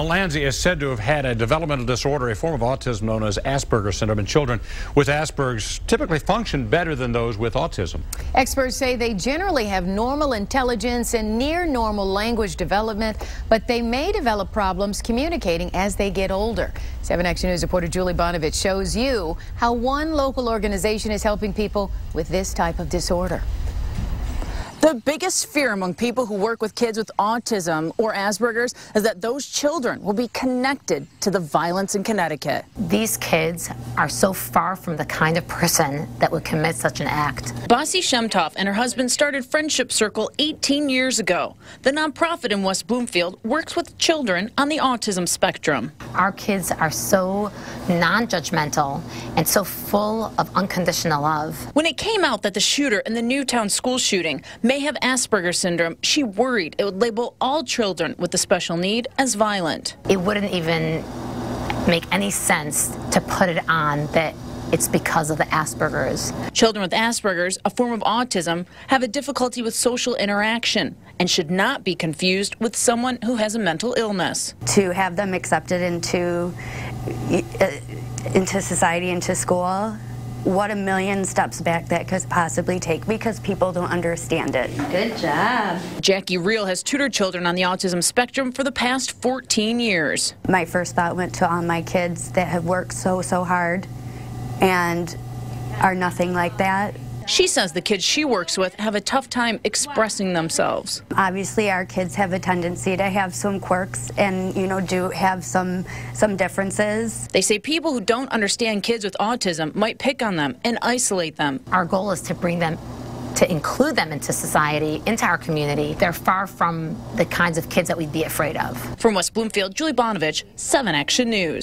Lanzi is said to have had a developmental disorder, a form of autism known as Asperger syndrome, and children with Asperger's typically function better than those with autism. Experts say they generally have normal intelligence and near normal language development, but they may develop problems communicating as they get older. 7 Action News reporter Julie Bonovich shows you how one local organization is helping people with this type of disorder. The biggest fear among people who work with kids with autism or Asperger's is that those children will be connected to the violence in Connecticut. These kids are so far from the kind of person that would commit such an act. Basi Shemtov and her husband started Friendship Circle 18 years ago. The nonprofit in West Bloomfield works with children on the autism spectrum. Our kids are so non-judgmental and so full of unconditional love. When it came out that the shooter in the Newtown school shooting may have Asperger syndrome, she worried it would label all children with the special need as violent. It wouldn't even make any sense to put it on that it's because of the Asperger's. Children with Asperger's, a form of autism, have a difficulty with social interaction and should not be confused with someone who has a mental illness. To have them accepted into society, into school, what a million steps back that could possibly take because people don't understand it. Good job. Jackie Reel has tutored children on the autism spectrum for the past 14 years. My first thought went to all my kids that have worked so hard and are nothing like that. She says the kids she works with have a tough time expressing themselves. Obviously, our kids have a tendency to have some quirks and, do have some differences. They say people who don't understand kids with autism might pick on them and isolate them. Our goal is to bring them, to include them into society, into our community. They're far from the kinds of kids that we'd be afraid of. From West Bloomfield, Julie Bonovich, 7 Action News.